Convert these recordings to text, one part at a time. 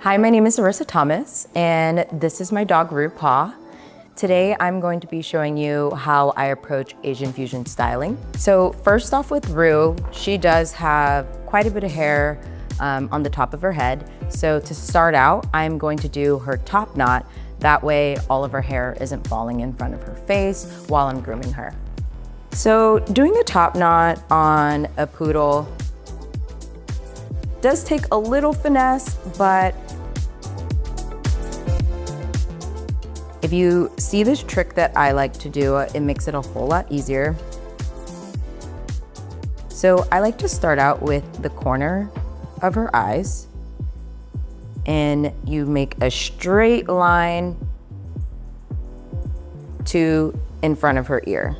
Hi, my name is Arisa Thomas, and this is my dog RuPaw. Today, I'm going to be showing you how I approach Asian fusion styling. So first off with Ru, she does have quite a bit of hair on the top of her head. So to start out, I'm going to do her top knot. That way, all of her hair isn't falling in front of her face while I'm grooming her. So doing a top knot on a poodle does take a little finesse, but if you see this trick that I like to do, it makes it a whole lot easier. So I like to start out with the corner of her eyes, and you make a straight line to in front of her ear.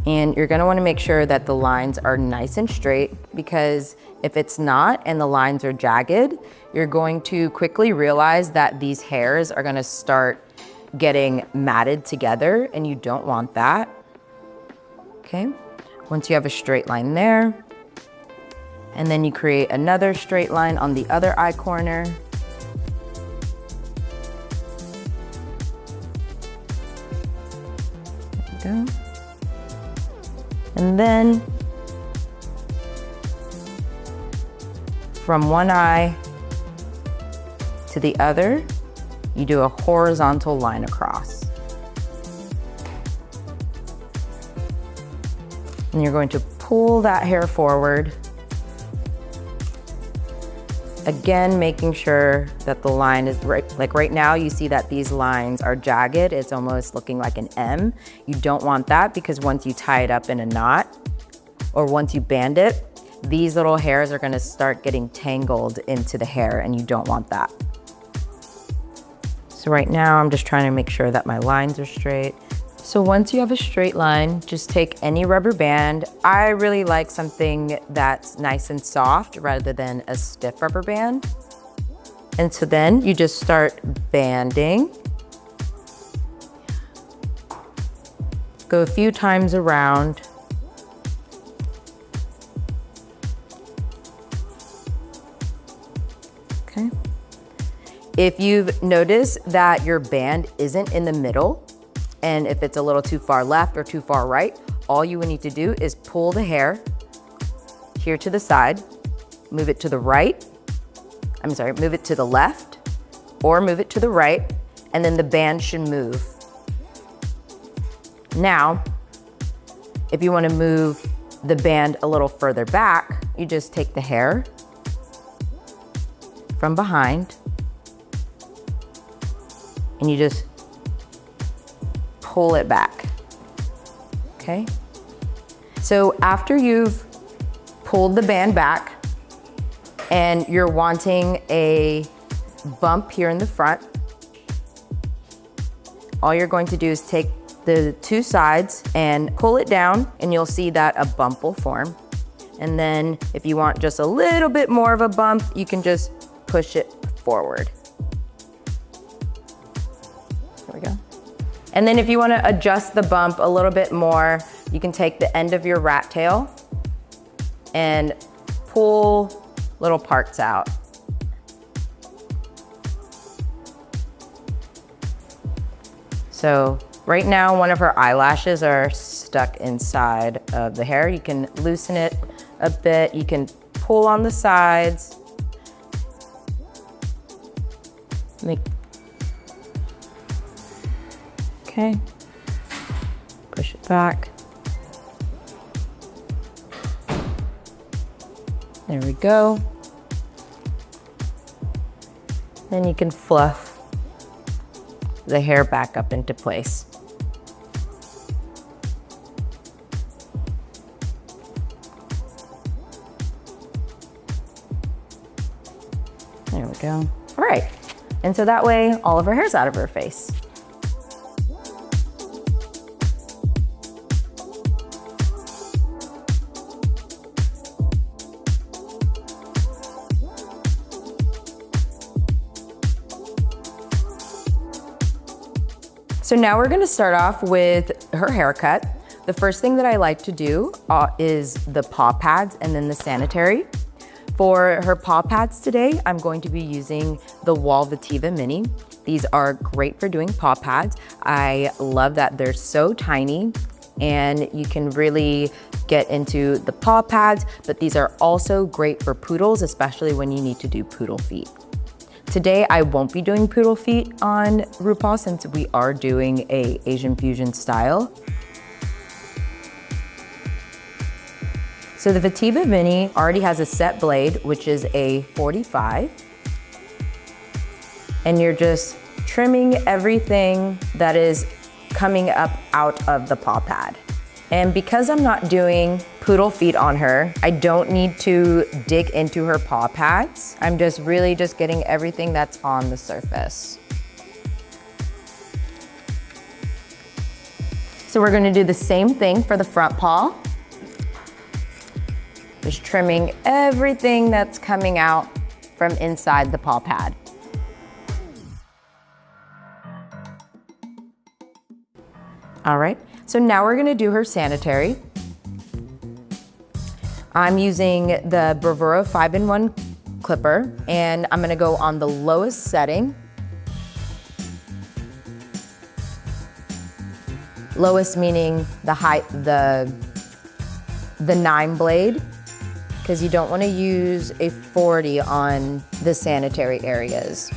And you're gonna wanna make sure that the lines are nice and straight, because if it's not and the lines are jagged, you're going to quickly realize that these hairs are gonna start getting matted together, and you don't want that. Okay, once you have a straight line there, and then you create another straight line on the other eye corner. There we go. And then from one eye to the other, you do a horizontal line across. And you're going to pull that hair forward. Again, making sure that the line is right. Like right now, you see that these lines are jagged. It's almost looking like an M. You don't want that, because once you tie it up in a knot, or once you band it, these little hairs are gonna start getting tangled into the hair, and you don't want that. So right now, I'm just trying to make sure that my lines are straight. So once you have a straight line, just take any rubber band. I really like something that's nice and soft rather than a stiff rubber band. And so then you just start banding. Go a few times around. Okay. If you've noticed that your band isn't in the middle, and if it's a little too far left or too far right, all you would need to do is pull the hair here to the side, move it to the right, move it to the left, or move it to the right, and then the band should move. Now, if you wanna move the band a little further back, you just take the hair from behind, and you just pull it back, okay? So after you've pulled the band back and you're wanting a bump here in the front, all you're going to do is take the two sides and pull it down, and you'll see that a bump will form. And then if you want just a little bit more of a bump, you can just push it forward. There we go. And then if you wanna adjust the bump a little bit more, you can take the end of your rat tail and pull little parts out. So right now, one of her eyelashes are stuck inside of the hair. You can loosen it a bit. You can pull on the sides. Okay, push it back. There we go. Then you can fluff the hair back up into place. There we go. All right, and so that way, all of her hair's out of her face. So now we're gonna start off with her haircut. The first thing that I like to do is the paw pads and then the sanitary. For her paw pads today, I'm going to be using the Wahl Mini. These are great for doing paw pads. I love that they're so tiny and you can really get into the paw pads, but these are also great for poodles, especially when you need to do poodle feet. Today, I won't be doing poodle feet on RuPaw since we are doing a Asian fusion style. So the Vetiba Mini already has a set blade, which is a 45. And you're just trimming everything that is coming up out of the paw pad. And because I'm not doing poodle feet on her, I don't need to dig into her paw pads. I'm just really just getting everything that's on the surface. So we're gonna do the same thing for the front paw. Just trimming everything that's coming out from inside the paw pad. All right, so now we're gonna do her sanitary. I'm using the Bravura 5-in-1 clipper, and I'm gonna go on the lowest setting. Lowest meaning the height, the 9 blade, because you don't wanna use a 40 on the sanitary areas.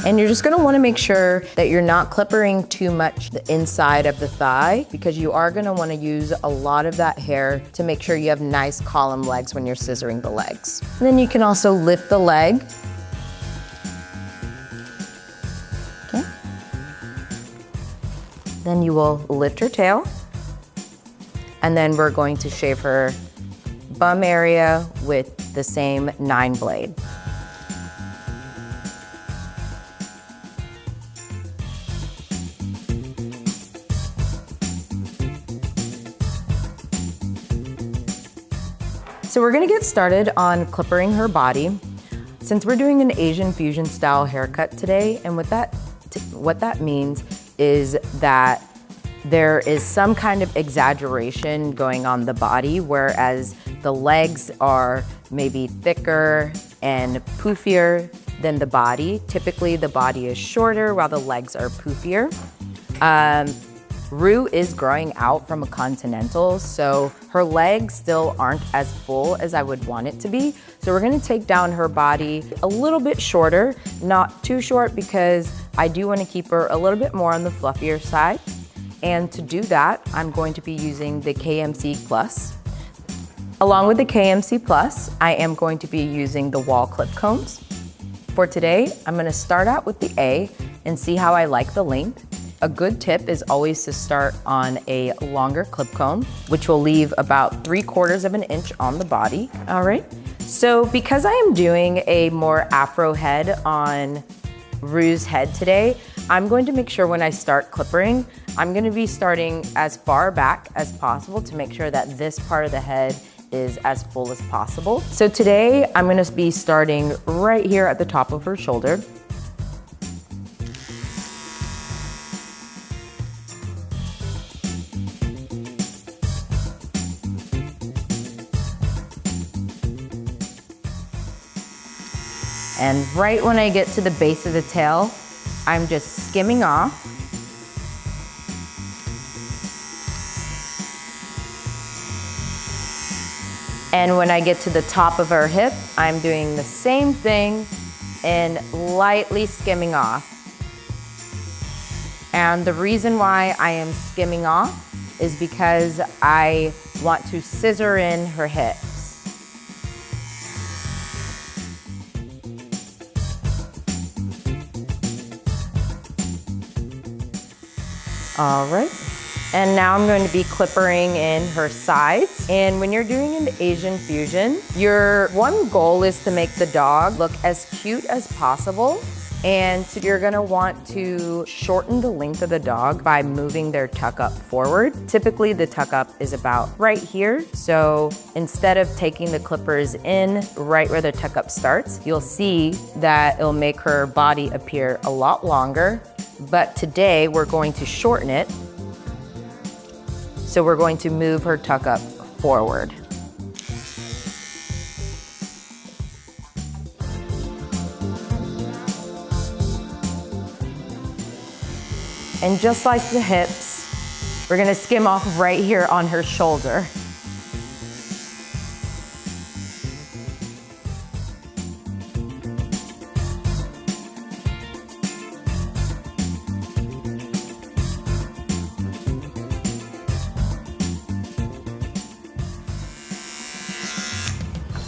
And you're just gonna wanna make sure that you're not clippering too much the inside of the thigh, because you are gonna wanna use a lot of that hair to make sure you have nice column legs when you're scissoring the legs. And then you can also lift the leg. Okay. Then you will lift her tail. And then we're going to shave her bum area with the same 9 blade. So we're gonna get started on clippering her body. Since we're doing an Asian fusion style haircut today, and what that means is that there is some kind of exaggeration going on the body, whereas the legs are maybe thicker and poofier than the body. Typically the body is shorter while the legs are poofier. Ru is growing out from a continental, so her legs still aren't as full as I would want it to be. So we're gonna take down her body a little bit shorter, not too short, because I do wanna keep her a little bit more on the fluffier side. And to do that, I'm going to be using the KMC Plus. Along with the KMC Plus, I am going to be using the Wahl clip combs. For today, I'm gonna start out with the A and see how I like the length. A good tip is always to start on a longer clip comb, which will leave about 3/4 of an inch on the body. All right, so because I am doing a more afro head on Ru's head today, I'm going to make sure when I start clippering, I'm gonna be starting as far back as possible to make sure that this part of the head is as full as possible. So today, I'm gonna be starting right here at the top of her shoulder. And right when I get to the base of the tail, I'm just skimming off. And when I get to the top of her hip, I'm doing the same thing and lightly skimming off. And the reason why I am skimming off is because I want to scissor in her hips. All right, and now I'm going to be clippering in her sides. And when you're doing an Asian fusion, your one goal is to make the dog look as cute as possible. And so you're gonna want to shorten the length of the dog by moving their tuck up forward. Typically the tuck up is about right here. So instead of taking the clippers in right where the tuck up starts, you'll see that it'll make her body appear a lot longer. But today we're going to shorten it. So we're going to move her tuck up forward. And just like the hips, we're gonna skim off right here on her shoulder.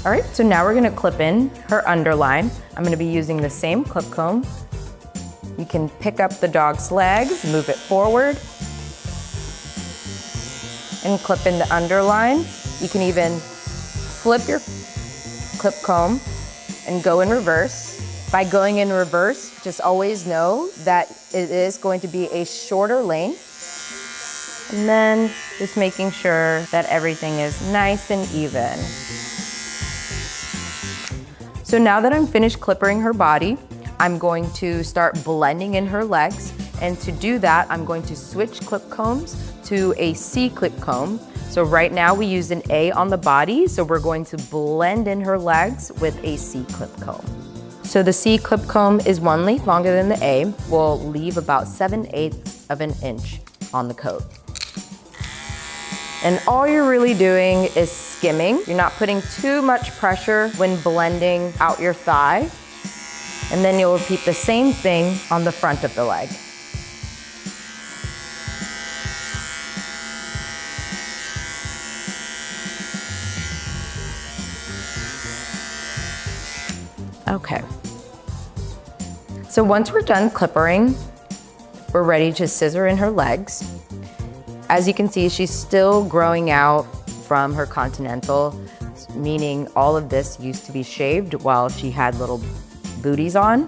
All right, so now we're gonna clip in her underline. I'm gonna be using the same clip comb. You can pick up the dog's legs, move it forward, and clip in the underline. You can even flip your clip comb and go in reverse. By going in reverse, just always know that it is going to be a shorter length. And then just making sure that everything is nice and even. So now that I'm finished clipping her body, I'm going to start blending in her legs. And to do that, I'm going to switch clip combs to a C clip comb. So right now we use an A on the body, so we're going to blend in her legs with a C clip comb. So the C clip comb is one length longer than the A. We'll leave about 7/8 of an inch on the coat. And all you're really doing is skimming. You're not putting too much pressure when blending out your thigh. And then you'll repeat the same thing on the front of the leg. Okay. So once we're done clippering, we're ready to scissor in her legs. As you can see, she's still growing out from her continental, meaning all of this used to be shaved while she had little booties on.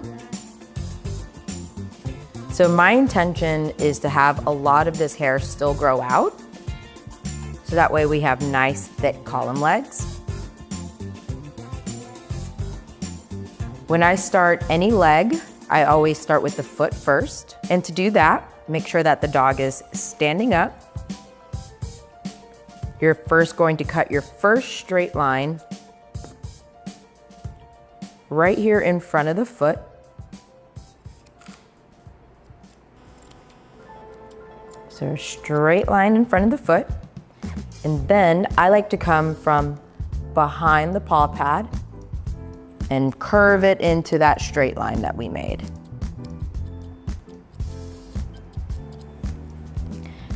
So my intention is to have a lot of this hair still grow out, so that way we have nice thick column legs. When I start any leg, I always start with the foot first. And to do that, make sure that the dog is standing up. You're first going to cut your first straight line right here in front of the foot. So a straight line in front of the foot. And then I like to come from behind the paw pad and curve it into that straight line that we made.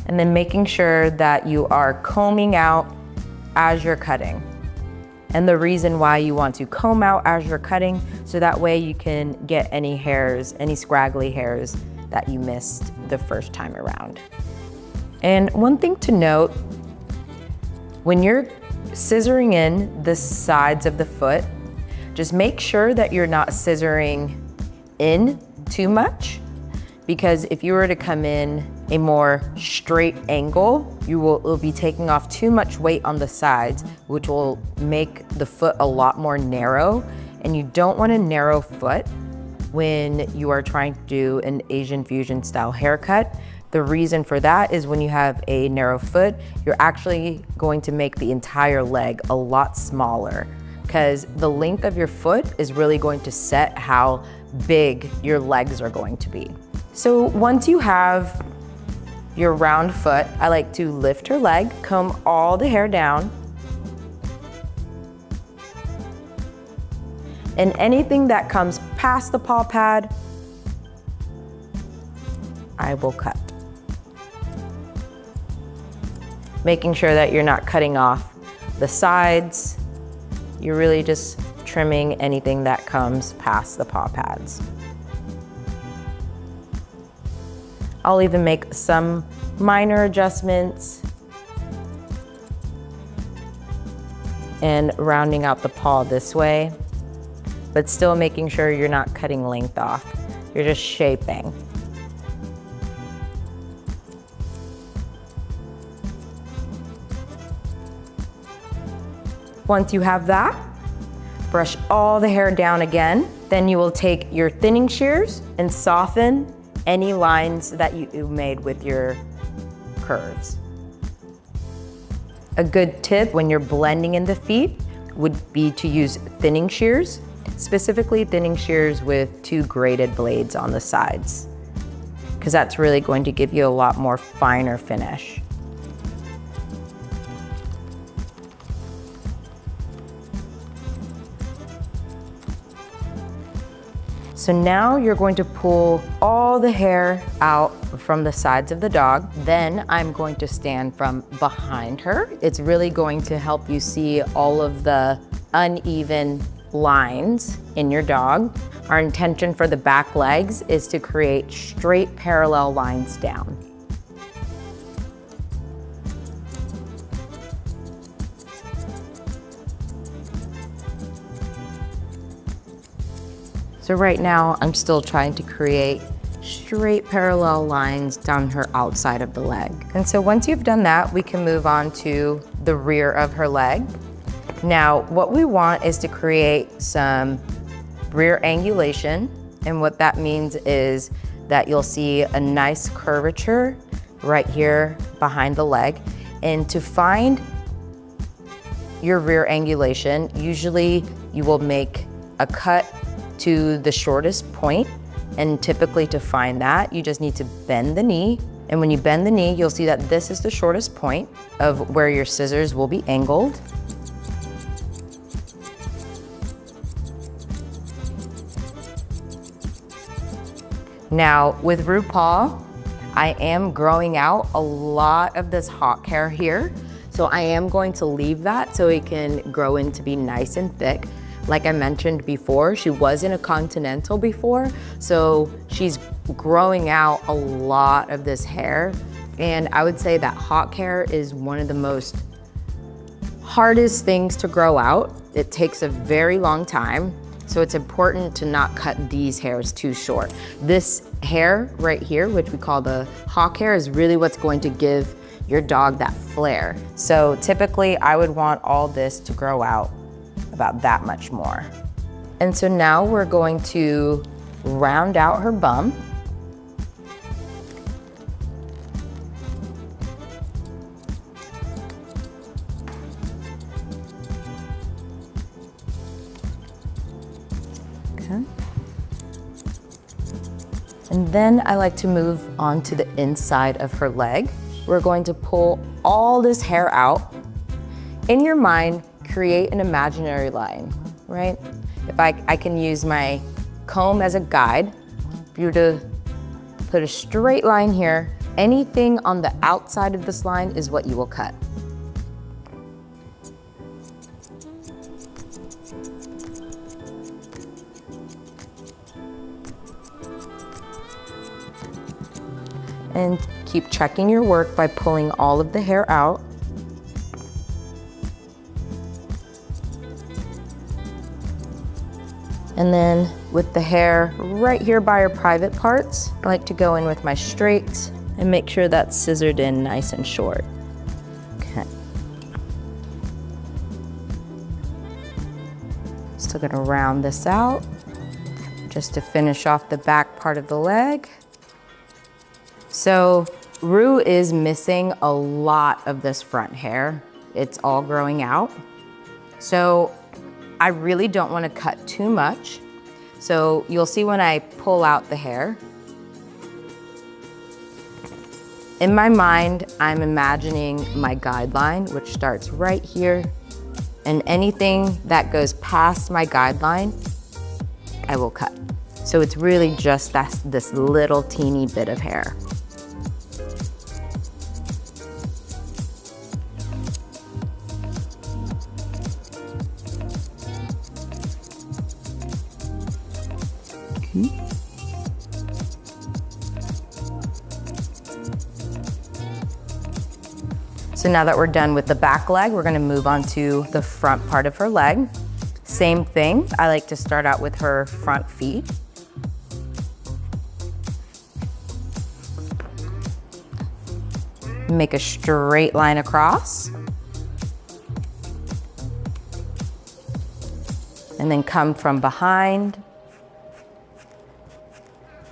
And then making sure that you are combing out as you're cutting. And the reason why you want to comb out as you're cutting, so that way you can get any hairs, any scraggly hairs that you missed the first time around. And one thing to note, when you're scissoring in the sides of the foot, just make sure that you're not scissoring in too much, because if you were to come in a more straight angle, you'll be taking off too much weight on the sides, which will make the foot a lot more narrow. And you don't want a narrow foot when you are trying to do an Asian fusion style haircut. The reason for that is when you have a narrow foot, you're actually going to make the entire leg a lot smaller, because the length of your foot is really going to set how big your legs are going to be. So once you have your round foot, I like to lift her leg, comb all the hair down, and anything that comes past the paw pad, I will cut. Making sure that you're not cutting off the sides, you're really just trimming anything that comes past the paw pads. I'll even make some minor adjustments and rounding out the paw this way, but still making sure you're not cutting length off. You're just shaping. Once you have that, brush all the hair down again. Then you will take your thinning shears and soften any lines that you made with your curves. A good tip when you're blending in the feet would be to use thinning shears, specifically thinning shears with 2 graded blades on the sides, because that's really going to give you a lot more finer finish. So now you're going to pull all the hair out from the sides of the dog. Then I'm going to stand from behind her. It's really going to help you see all of the uneven lines in your dog. Our intention for the back legs is to create straight parallel lines down. So right now, I'm still trying to create straight parallel lines down her outside of the leg. And so once you've done that, we can move on to the rear of her leg. Now, what we want is to create some rear angulation. And what that means is that you'll see a nice curvature right here behind the leg. And to find your rear angulation, usually you will make a cut to the shortest point, and typically to find that, you just need to bend the knee. And when you bend the knee, you'll see that this is the shortest point of where your scissors will be angled. Now, with RuPaw, I am growing out a lot of this hawk hair here, so I am going to leave that so it can grow in to be nice and thick. Like I mentioned before, she was in a continental before, so she's growing out a lot of this hair. And I would say that hawk hair is one of the most hardest things to grow out. It takes a very long time, so it's important to not cut these hairs too short. This hair right here, which we call the hawk hair, is really what's going to give your dog that flair. So typically I would want all this to grow out about that much more. And so now we're going to round out her bum. Okay. And then I like to move on to the inside of her leg. We're going to pull all this hair out. In your mind, create an imaginary line, right? If I can use my comb as a guide, for you to put a straight line here, anything on the outside of this line is what you will cut. And keep checking your work by pulling all of the hair out. And then with the hair right here by her private parts, I like to go in with my straights and make sure that's scissored in nice and short. Okay. Still gonna round this out just to finish off the back part of the leg. So Ru is missing a lot of this front hair. It's all growing out. So I really don't want to cut too much. So you'll see when I pull out the hair, in my mind, I'm imagining my guideline, which starts right here, and anything that goes past my guideline, I will cut. So it's really just this little teeny bit of hair. So now that we're done with the back leg, we're gonna move on to the front part of her leg. Same thing, I like to start out with her front feet. Make a straight line across. And then come from behind,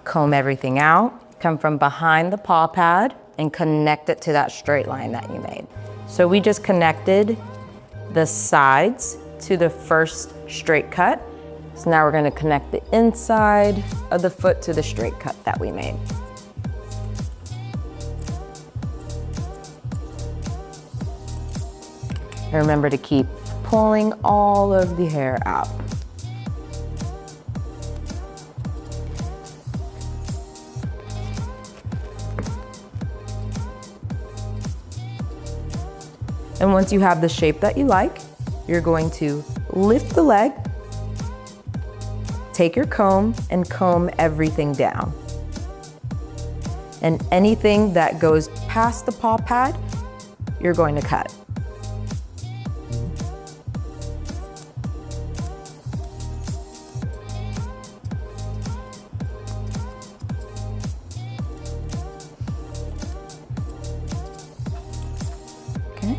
comb everything out, come from behind the paw pad and connect it to that straight line that you made. So we just connected the sides to the first straight cut. So now we're gonna connect the inside of the foot to the straight cut that we made. And remember to keep pulling all of the hair out. And once you have the shape that you like, you're going to lift the leg, take your comb and comb everything down. And anything that goes past the paw pad, you're going to cut. Okay.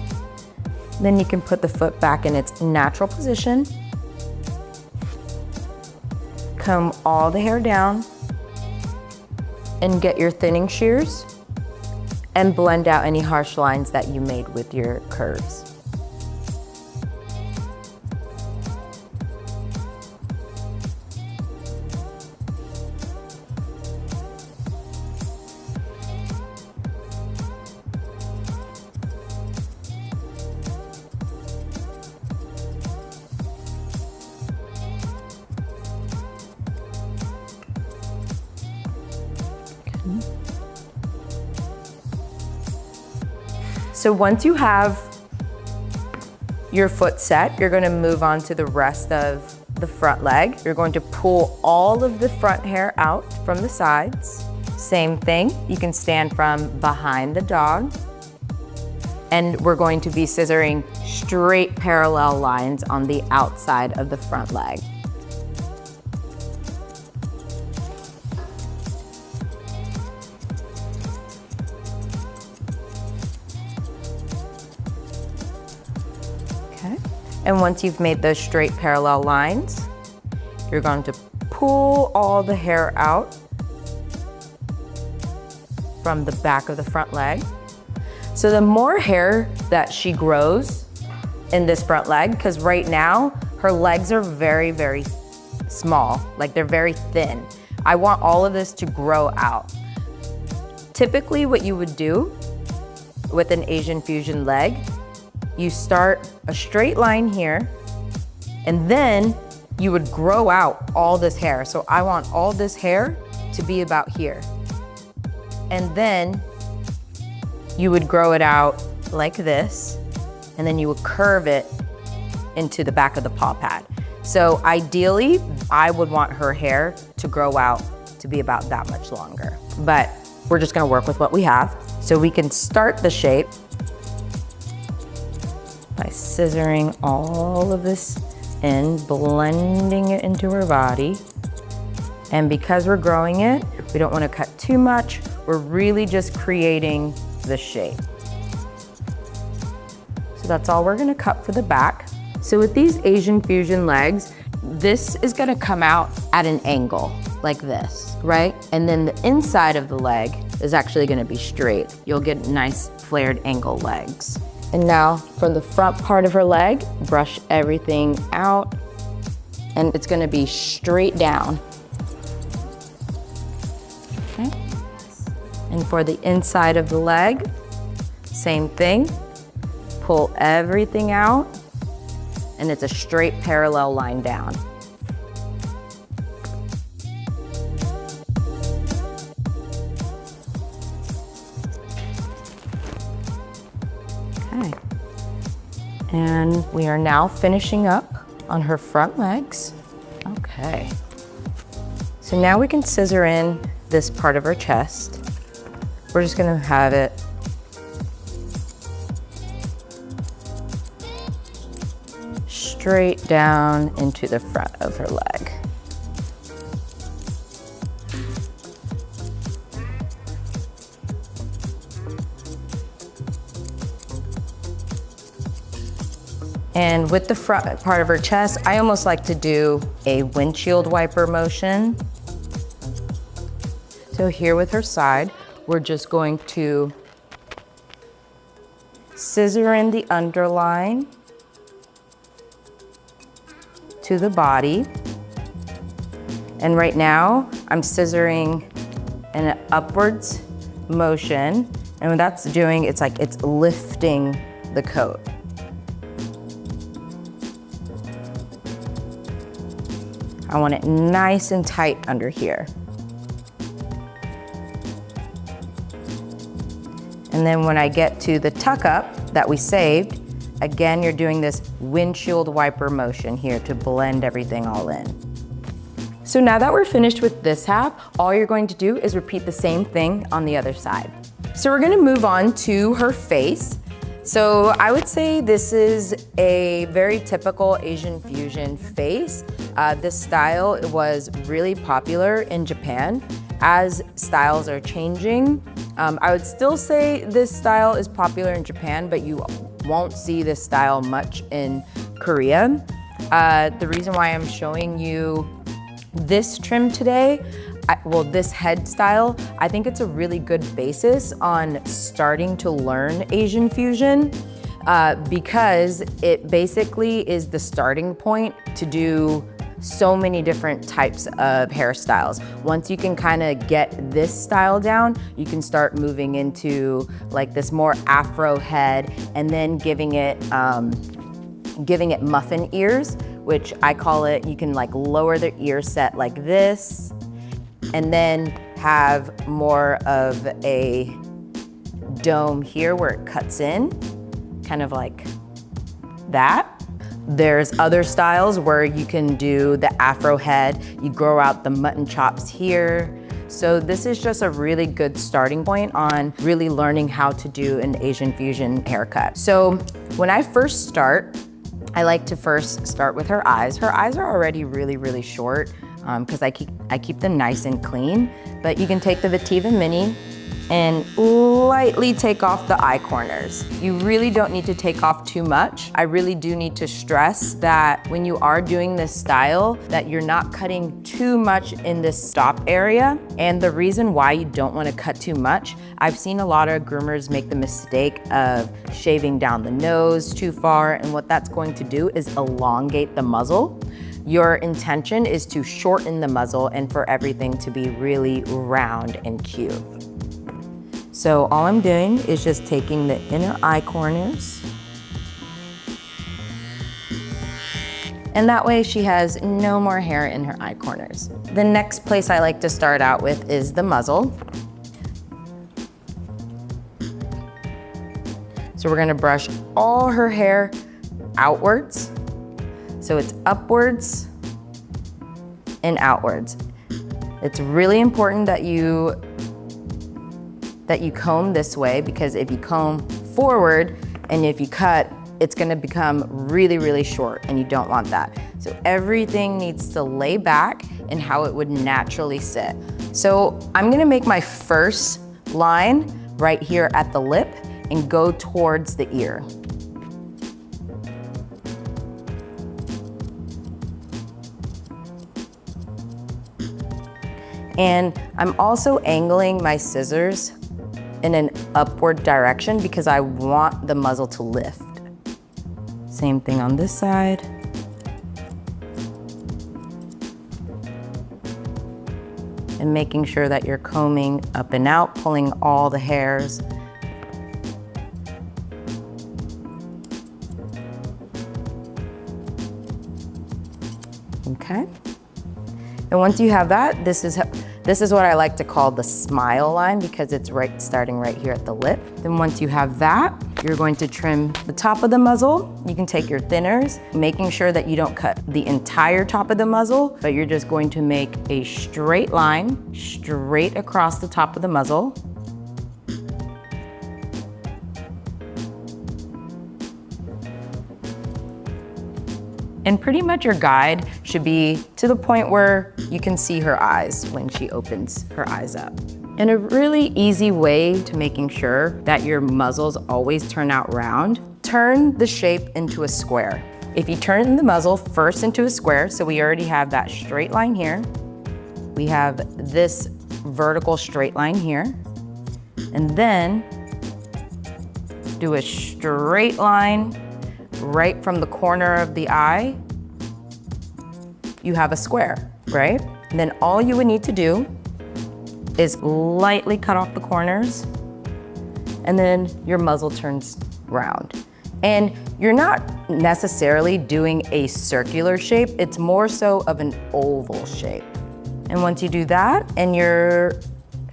Then you can put the foot back in its natural position. Comb all the hair down and get your thinning shears and blend out any harsh lines that you made with your curves. So once you have your foot set, you're gonna move on to the rest of the front leg. You're going to pull all of the front hair out from the sides. Same thing, you can stand from behind the dog. And we're going to be scissoring straight parallel lines on the outside of the front leg. Okay. And once you've made those straight parallel lines, you're going to pull all the hair out from the back of the front leg. So the more hair that she grows in this front leg, because right now her legs are very, very small, like they're very thin. I want all of this to grow out. Typically what you would do with an Asian fusion leg, you start a straight line here, and then you would grow out all this hair. So I want all this hair to be about here. And then you would grow it out like this, and then you would curve it into the back of the paw pad. So ideally, I would want her hair to grow out to be about that much longer. But we're just gonna work with what we have. So we can start the shape by scissoring all of this in, blending it into her body. And because we're growing it, we don't wanna cut too much. We're really just creating the shape. So that's all we're gonna cut for the back. So with these Asian fusion legs, this is gonna come out at an angle like this, right? And then the inside of the leg is actually gonna be straight. You'll get nice flared angle legs. And now from the front part of her leg, brush everything out, and it's gonna be straight down. Okay. And for the inside of the leg, same thing. Pull everything out, and it's a straight parallel line down. Okay. And we are now finishing up on her front legs. Okay. So now we can scissor in this part of her chest. We're just gonna have it straight down into the front of her leg. And with the front part of her chest, I almost like to do a windshield wiper motion. So here with her side, we're just going to scissor in the underline to the body. And right now, I'm scissoring in an upwards motion. And what that's doing, it's like it's lifting the coat. I want it nice and tight under here. And then when I get to the tuck up that we saved, again, you're doing this windshield wiper motion here to blend everything all in. So now that we're finished with this half, all you're going to do is repeat the same thing on the other side. So we're gonna move on to her face. So I would say this is a very typical Asian fusion face. This style was really popular in Japan. As styles are changing, I would still say this style is popular in Japan, but you won't see this style much in Korea. The reason why I'm showing you this trim today, this head style, I think it's a really good basis on starting to learn Asian fusion because it basically is the starting point to do so many different types of hairstyles. Once you can kind of get this style down, you can start moving into like this more afro head and then giving it muffin ears, which I call it. You can like lower the ear set like this and then have more of a dome here where it cuts in, kind of like that. There's other styles where you can do the afro head, you grow out the mutton chops here. So this is just a really good starting point on really learning how to do an Asian fusion haircut. So when I first start, I like to first start with her eyes. Her eyes are already really, really short because I keep them nice and clean, but you can take the Vetiver Mini and lightly take off the eye corners. You really don't need to take off too much. I really do need to stress that when you are doing this style, that you're not cutting too much in this stop area. And the reason why you don't want to cut too much, I've seen a lot of groomers make the mistake of shaving down the nose too far, and what that's going to do is elongate the muzzle. Your intention is to shorten the muzzle and for everything to be really round and cute. So all I'm doing is just taking the inner eye corners. And that way she has no more hair in her eye corners. The next place I like to start out with is the muzzle. So we're gonna brush all her hair outwards. So it's upwards and outwards. It's really important that you comb this way, because if you comb forward and if you cut, it's gonna become really, really short, and you don't want that. So everything needs to lay back in how it would naturally sit. So I'm gonna make my first line right here at the lip and go towards the ear. And I'm also angling my scissors in an upward direction because I want the muzzle to lift. Same thing on this side. And making sure that you're combing up and out, pulling all the hairs. Okay. And once you have that, this is what I like to call the smile line, because it's starting right here at the lip. Then once you have that, you're going to trim the top of the muzzle. You can take your thinners, making sure that you don't cut the entire top of the muzzle, but you're just going to make a straight line, straight across the top of the muzzle. And pretty much your guide should be to the point where you can see her eyes when she opens her eyes up. And a really easy way to making sure that your muzzles always turn out round, turn the shape into a square. If you turn the muzzle first into a square, so we already have that straight line here, we have this vertical straight line here, and then do a straight line right from the corner of the eye. You have a square, right? And then all you would need to do is lightly cut off the corners, and then your muzzle turns round. And you're not necessarily doing a circular shape, it's more so of an oval shape. And once you do that and you're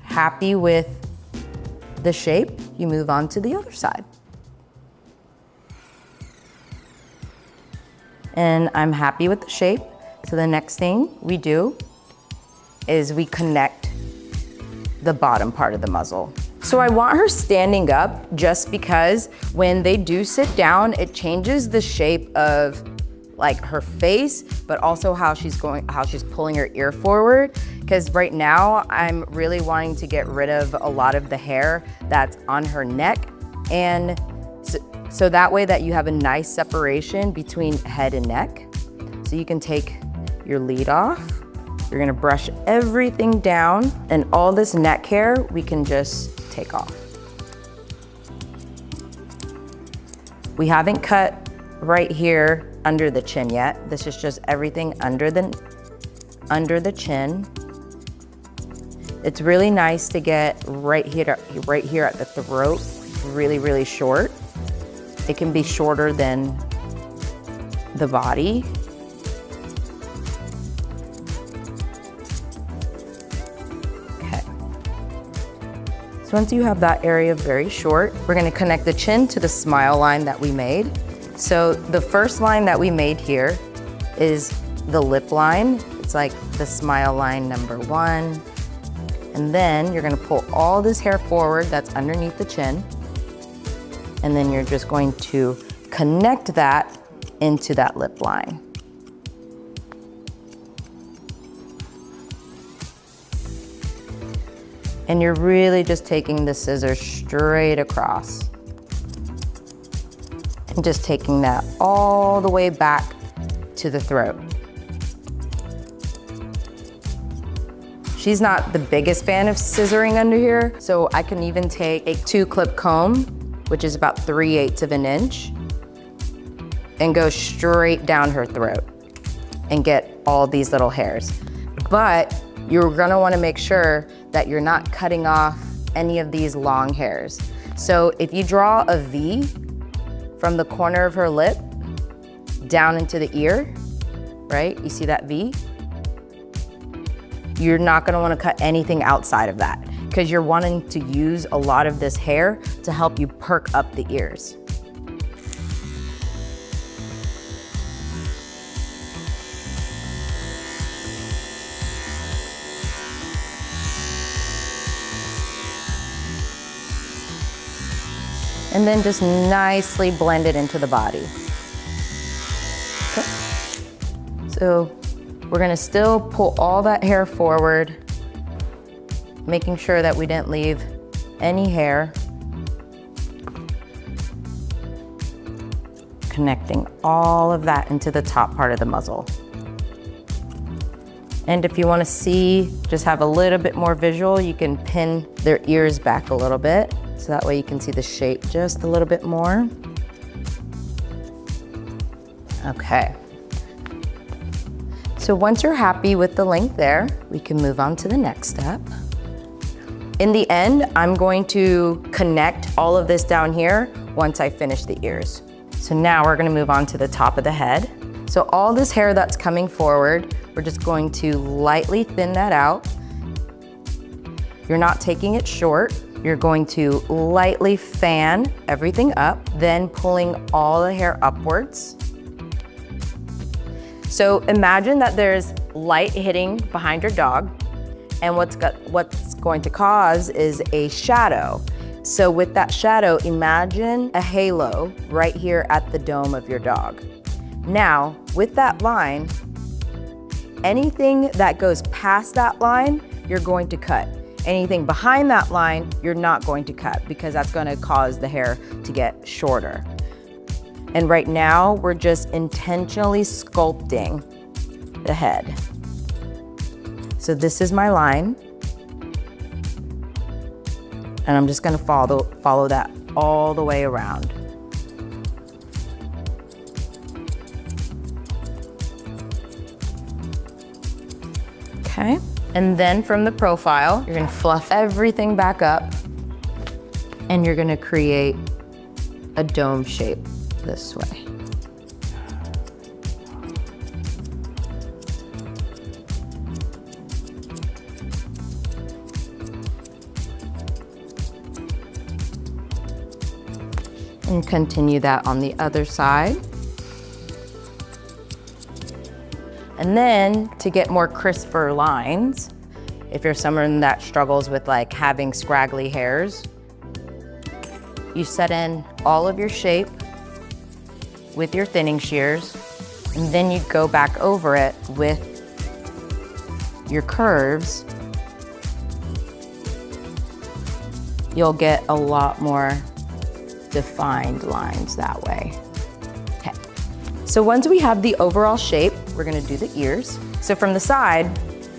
happy with the shape, you move on to the other side. And I'm happy with the shape. So the next thing we do is we connect the bottom part of the muzzle. So I want her standing up just because when they do sit down, it changes the shape of like her face, but also how she's pulling her ear forward. Because right now I'm really wanting to get rid of a lot of the hair that's on her neck. And so that way that you have a nice separation between head and neck. So you can take your lead off. You're gonna brush everything down, and all this neck hair we can just take off. We haven't cut right here under the chin yet. This is just everything under the chin. It's really nice to get right here at the throat, really, really short. It can be shorter than the body. So once you have that area very short, we're gonna connect the chin to the smile line that we made. So the first line that we made here is the lip line. It's like the smile line number 1. And then you're gonna pull all this hair forward that's underneath the chin. And then you're just going to connect that into that lip line. And you're really just taking the scissors straight across and just taking that all the way back to the throat. She's not the biggest fan of scissoring under here, so I can even take a 2-clip comb, which is about 3/8 of an inch, and go straight down her throat and get all these little hairs. But you're gonna wanna make sure that you're not cutting off any of these long hairs. So if you draw a V from the corner of her lip down into the ear, right? You see that V? You're not gonna wanna cut anything outside of that because you're wanting to use a lot of this hair to help you perk up the ears. And then just nicely blend it into the body. Okay. So we're gonna still pull all that hair forward, making sure that we didn't leave any hair. Connecting all of that into the top part of the muzzle. And if you wanna see, just have a little bit more visual, you can pin their ears back a little bit. So that way you can see the shape just a little bit more. Okay. So once you're happy with the length there, we can move on to the next step. In the end, I'm going to connect all of this down here once I finish the ears. So now we're gonna move on to the top of the head. So all this hair that's coming forward, we're just going to lightly thin that out. You're not taking it short. You're going to lightly fan everything up, then pulling all the hair upwards. So imagine that there's light hitting behind your dog, and what's going to cause is a shadow. So with that shadow, imagine a halo right here at the dome of your dog. Now, with that line, anything that goes past that line, you're going to cut. Anything behind that line, you're not going to cut because that's gonna cause the hair to get shorter. And right now, we're just intentionally sculpting the head. So this is my line. And I'm just gonna follow that all the way around. Okay, and then from the profile, you're gonna fluff everything back up and you're gonna create a dome shape this way. And continue that on the other side. And then to get more crisper lines, if you're someone that struggles with like having scraggly hairs, you set in all of your shape with your thinning shears, and then you go back over it with your curves. You'll get a lot more defined lines that way. Okay, so once we have the overall shape, we're gonna do the ears. So from the side,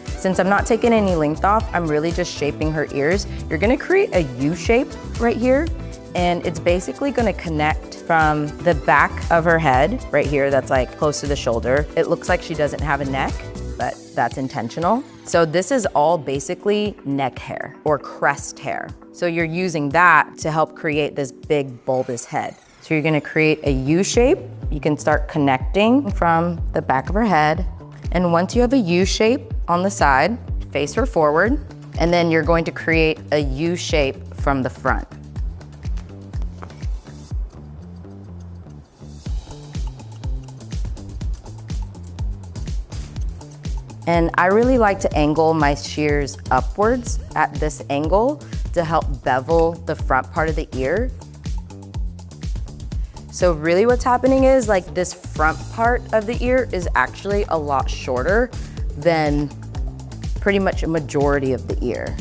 since I'm not taking any length off, I'm really just shaping her ears. You're gonna create a U shape right here, and it's basically gonna connect from the back of her head, right here, that's like close to the shoulder. It looks like she doesn't have a neck, but that's intentional. So this is all basically neck hair or crest hair. So you're using that to help create this big bulbous head. So you're gonna create a U shape. You can start connecting from the back of her head. And once you have a U shape on the side, face her forward, and then you're going to create a U shape from the front. And I really like to angle my shears upwards at this angle to help bevel the front part of the ear. So really what's happening is like this front part of the ear is actually a lot shorter than pretty much a majority of the ear.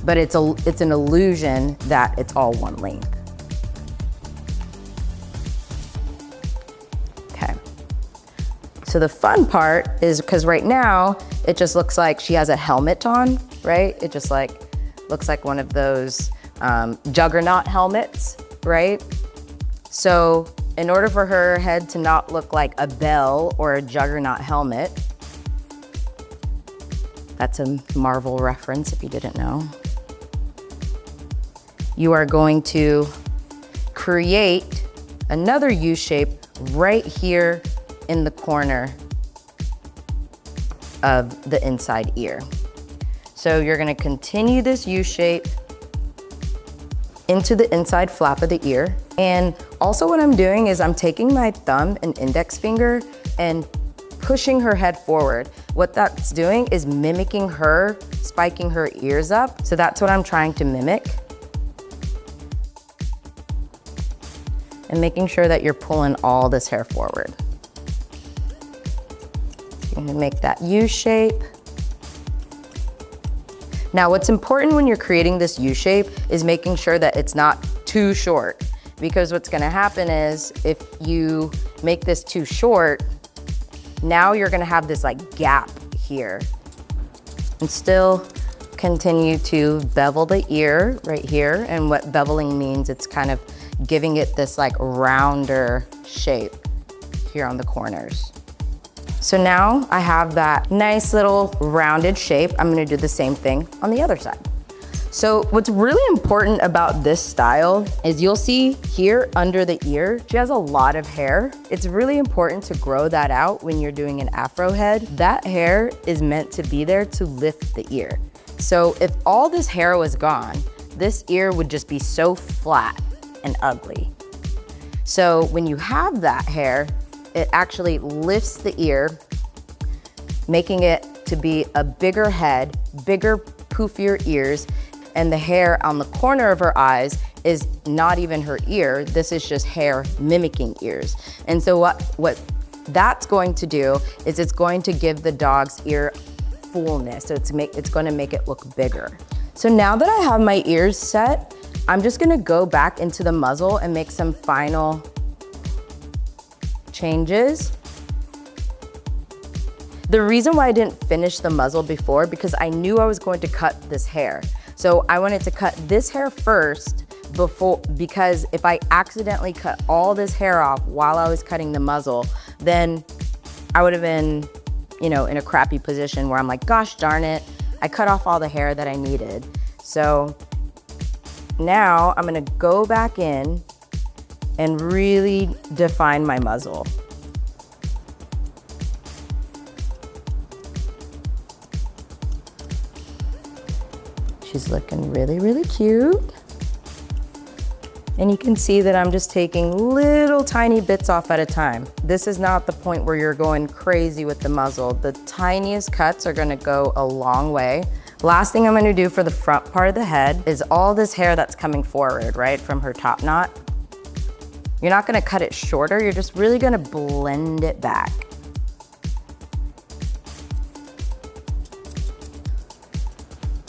But it's an illusion that it's all one length. Okay. So the fun part is, because right now, it just looks like she has a helmet on, right? It just like looks like one of those juggernaut helmets, right? So in order for her head to not look like a bell or a juggernaut helmet, that's a Marvel reference if you didn't know, you are going to create another U shape right here in the corner of the inside ear. So you're gonna continue this U shape into the inside flap of the ear. And also what I'm doing is I'm taking my thumb and index finger and pushing her head forward. What that's doing is mimicking her, spiking her ears up. So that's what I'm trying to mimic. And making sure that you're pulling all this hair forward. You're gonna make that U shape. Now what's important when you're creating this U shape is making sure that it's not too short, because what's gonna happen is if you make this too short, now you're gonna have this like gap here. And still continue to bevel the ear right here. And what beveling means, it's kind of giving it this like rounder shape here on the corners. So now I have that nice little rounded shape. I'm gonna do the same thing on the other side. So what's really important about this style is you'll see here under the ear, she has a lot of hair. It's really important to grow that out when you're doing an afro head. That hair is meant to be there to lift the ear. So if all this hair was gone, this ear would just be so flat and ugly. So when you have that hair, it actually lifts the ear, making it to be a bigger head, bigger, poofier ears, and the hair on the corner of her eyes is not even her ear. This is just hair mimicking ears. And so what that's going to do is it's going to give the dog's ear fullness. So it's gonna make it look bigger. So now that I have my ears set, I'm just gonna go back into the muzzle and make some final changes. The reason why I didn't finish the muzzle before, because I knew I was going to cut this hair. So I wanted to cut this hair first because if I accidentally cut all this hair off while I was cutting the muzzle, then I would have been, you know, in a crappy position where I'm like, gosh darn it, I cut off all the hair that I needed. So now I'm gonna go back in and really define my muzzle. She's looking really, really cute. And you can see that I'm just taking little tiny bits off at a time. This is not the point where you're going crazy with the muzzle. The tiniest cuts are gonna go a long way. Last thing I'm gonna do for the front part of the head is all this hair that's coming forward, right, from her top knot. You're not gonna cut it shorter, you're just really gonna blend it back.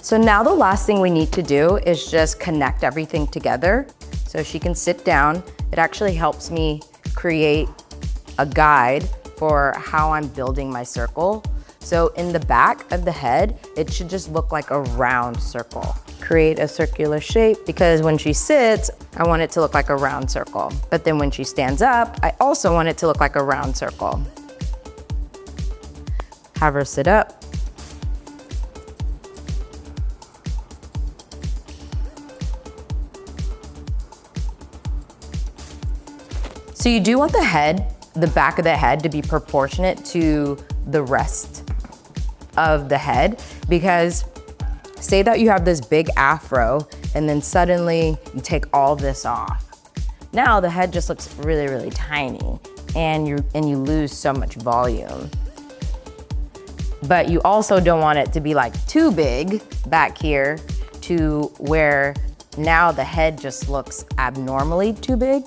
So now the last thing we need to do is just connect everything together so she can sit down. It actually helps me create a guide for how I'm building my circle. So in the back of the head, it should just look like a round circle. Create a circular shape because when she sits, I want it to look like a round circle. But then when she stands up, I also want it to look like a round circle. Have her sit up. So you do want the back of the head to be proportionate to the rest of the head, because say that you have this big afro and then suddenly you take all this off. Now the head just looks really, really tiny and you lose so much volume. But you also don't want it to be like too big back here to where now the head just looks abnormally too big.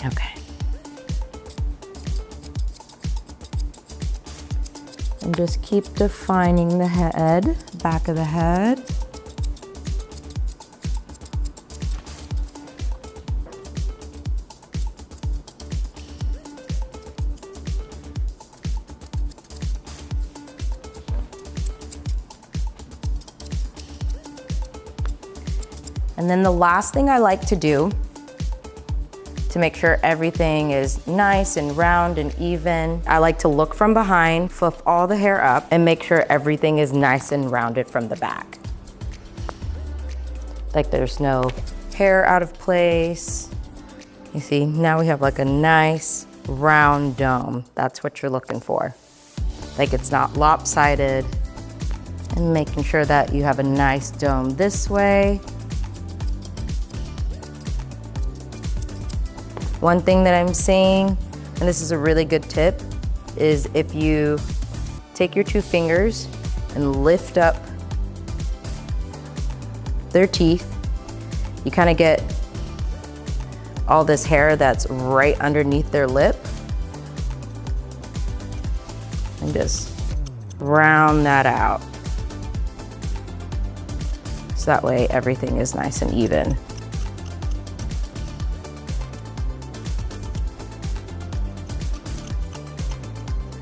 Okay. And just keep defining the head, back of the head. And then the last thing I like to do to make sure everything is nice and round and even, I like to look from behind, fluff all the hair up, and make sure everything is nice and rounded from the back. Like there's no hair out of place. You see, now we have like a nice round dome. That's what you're looking for. Like it's not lopsided, and making sure that you have a nice dome this way. One thing that I'm seeing, and this is a really good tip, is if you take your 2 fingers and lift up their teeth, you kind of get all this hair that's right underneath their lip. And just round that out. So that way everything is nice and even.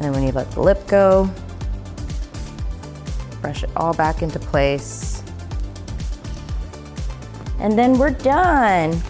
And then when you let the lip go, brush it all back into place. And then we're done.